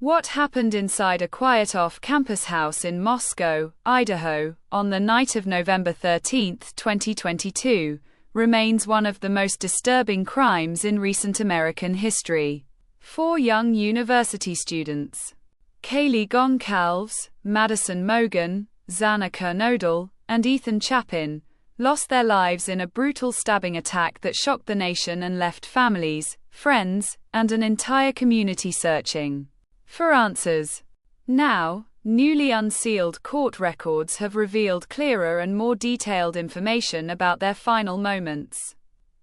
What happened inside a quiet off-campus house in Moscow, Idaho, on the night of November 13, 2022, remains one of the most disturbing crimes in recent American history. 4 young university students, Kaylee Goncalves, Madison Mogen, Xana Kernodle, and Ethan Chapin, lost their lives in a brutal stabbing attack that shocked the nation and left families, friends, and an entire community searching for answers. Now, newly unsealed court records have revealed clearer and more detailed information about their final moments.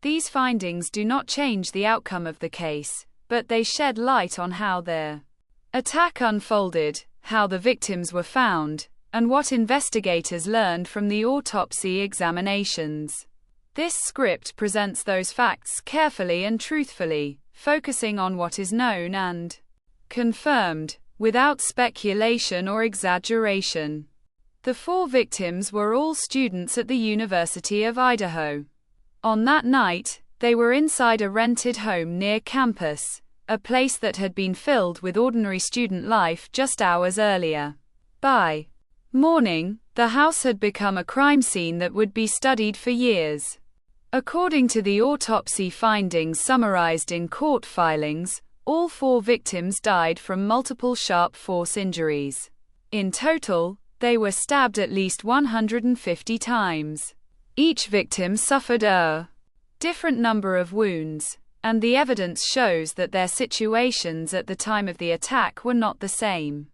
These findings do not change the outcome of the case, but they shed light on how their attack unfolded, how the victims were found, and what investigators learned from the autopsy examinations. This script presents those facts carefully and truthfully, focusing on what is known and confirmed, without speculation or exaggeration. The 4 victims were all students at the University of Idaho. On that night, they were inside a rented home near campus, a place that had been filled with ordinary student life just hours earlier. By morning, the house had become a crime scene that would be studied for years. According to the autopsy findings summarized in court filings, all 4 victims died from multiple sharp force injuries. In total, they were stabbed at least 150 times. Each victim suffered a different number of wounds, and the evidence shows that their situations at the time of the attack were not the same.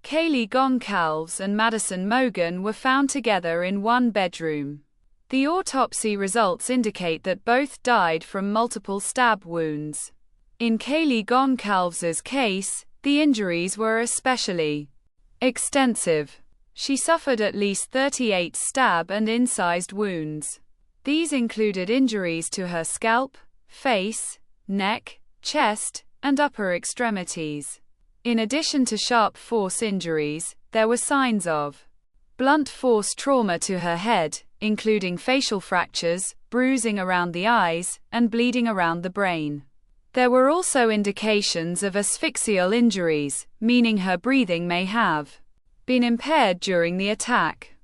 Kaylee Goncalves and Madison Mogen were found together in one bedroom. The autopsy results indicate that both died from multiple stab wounds. In Kaylee Goncalves' case, the injuries were especially extensive. She suffered at least 38 stab and incised wounds. These included injuries to her scalp, face, neck, chest, and upper extremities. In addition to sharp force injuries, there were signs of blunt force trauma to her head, including facial fractures, bruising around the eyes, and bleeding around the brain. There were also indications of asphyxial injuries, meaning her breathing may have been impaired during the attack.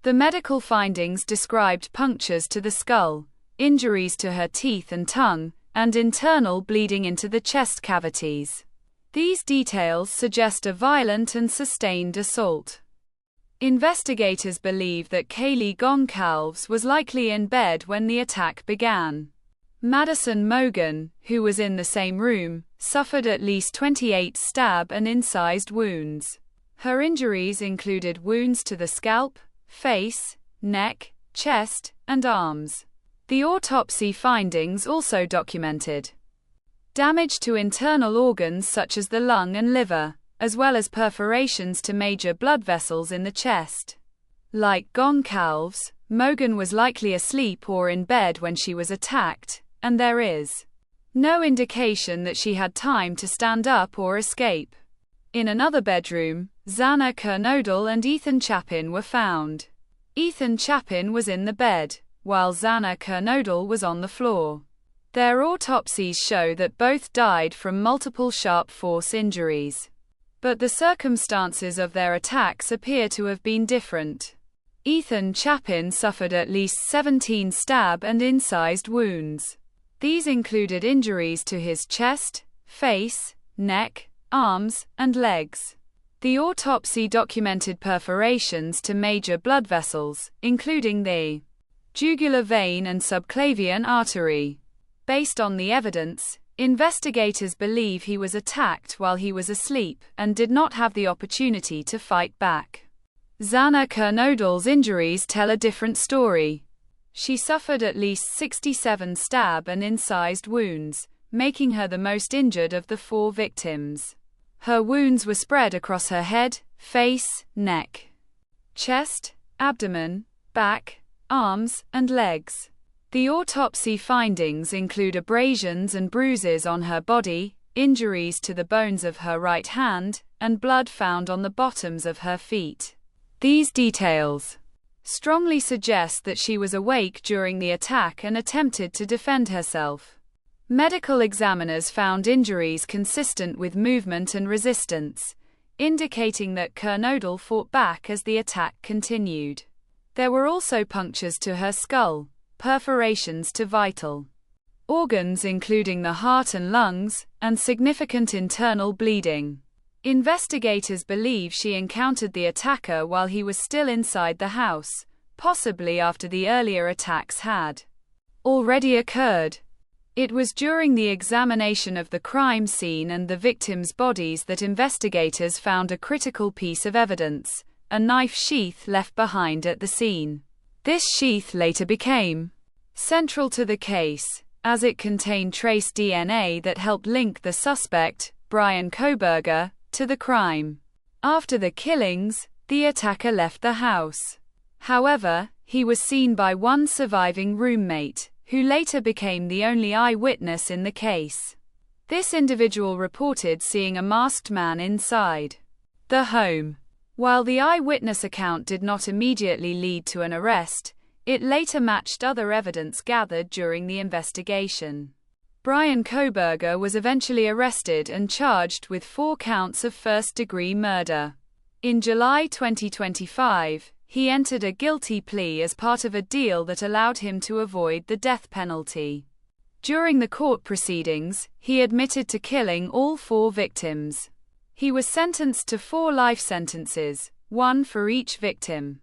The medical findings described punctures to the skull, injuries to her teeth and tongue, and internal bleeding into the chest cavities. These details suggest a violent and sustained assault. Investigators believe that Kaylee Goncalves was likely in bed when the attack began. Madison Mogen, who was in the same room, suffered at least 28 stab and incised wounds. Her injuries included wounds to the scalp, face, neck, chest, and arms. The autopsy findings also documented damage to internal organs such as the lung and liver, as well as perforations to major blood vessels in the chest. Like Goncalves, Mogen was likely asleep or in bed when she was attacked, and there is no indication that she had time to stand up or escape. In another bedroom, Xana Kernodle and Ethan Chapin were found. Ethan Chapin was in the bed, while Xana Kernodle was on the floor. Their autopsies show that both died from multiple sharp force injuries. But the circumstances of their attacks appear to have been different. Ethan Chapin suffered at least 17 stab and incised wounds. These included injuries to his chest, face, neck, arms, and legs. The autopsy documented perforations to major blood vessels, including the jugular vein and subclavian artery. Based on the evidence, investigators believe he was attacked while he was asleep and did not have the opportunity to fight back. Xana Kernodle's injuries tell a different story. She suffered at least 67 stab and incised wounds, making her the most injured of the 4 victims. Her wounds were spread across her head, face, neck, chest, abdomen, back, arms, and legs. The autopsy findings include abrasions and bruises on her body, injuries to the bones of her right hand, and blood found on the bottoms of her feet. These details strongly suggest that she was awake during the attack and attempted to defend herself. Medical examiners found injuries consistent with movement and resistance, indicating that Kernodle fought back as the attack continued. There were also punctures to her skull, perforations to vital organs including the heart and lungs, and significant internal bleeding. Investigators believe she encountered the attacker while he was still inside the house, possibly after the earlier attacks had already occurred. It was during the examination of the crime scene and the victims' bodies that investigators found a critical piece of evidence, a knife sheath left behind at the scene. This sheath later became central to the case, as it contained trace DNA that helped link the suspect, Brian Kohberger, to the crime. After the killings, the attacker left the house. However, he was seen by one surviving roommate, who later became the only eyewitness in the case. This individual reported seeing a masked man inside the home. While the eyewitness account did not immediately lead to an arrest, it later matched other evidence gathered during the investigation. Brian Kohberger was eventually arrested and charged with 4 counts of first-degree murder. In July 2025, he entered a guilty plea as part of a deal that allowed him to avoid the death penalty. During the court proceedings, he admitted to killing all 4 victims. He was sentenced to 4 life sentences, 1 for each victim.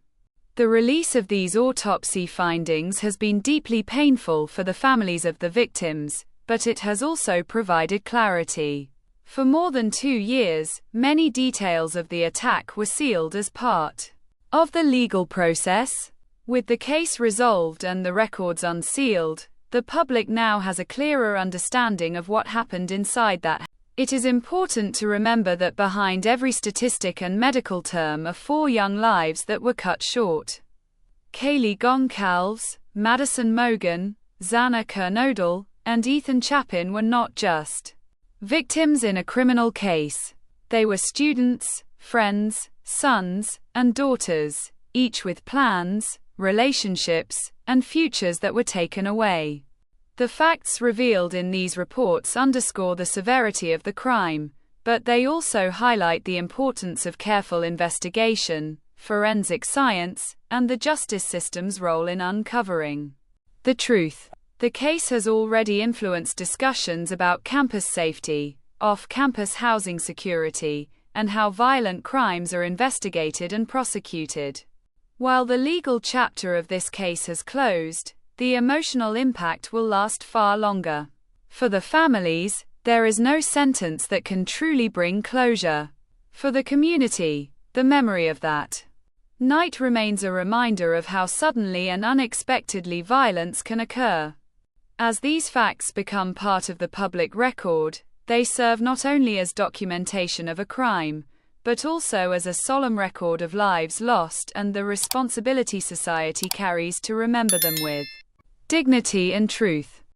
The release of these autopsy findings has been deeply painful for the families of the victims, but it has also provided clarity. For more than 2 years, many details of the attack were sealed as part of the legal process. With the case resolved and the records unsealed, the public now has a clearer understanding of what happened inside that house. It is important to remember that behind every statistic and medical term are 4 young lives that were cut short. Kaylee Goncalves, Madison Mogen, Xana Kernodle, and Ethan Chapin were not just victims in a criminal case. They were students, friends, sons, and daughters, each with plans, relationships, and futures that were taken away. The facts revealed in these reports underscore the severity of the crime, but they also highlight the importance of careful investigation, forensic science, and the justice system's role in uncovering the truth. The case has already influenced discussions about campus safety, off-campus housing security, and how violent crimes are investigated and prosecuted. While the legal chapter of this case has closed, the emotional impact will last far longer. For the families, there is no sentence that can truly bring closure. For the community, the memory of that night remains a reminder of how suddenly and unexpectedly violence can occur. As these facts become part of the public record, they serve not only as documentation of a crime, but also as a solemn record of lives lost and the responsibility society carries to remember them with dignity and truth.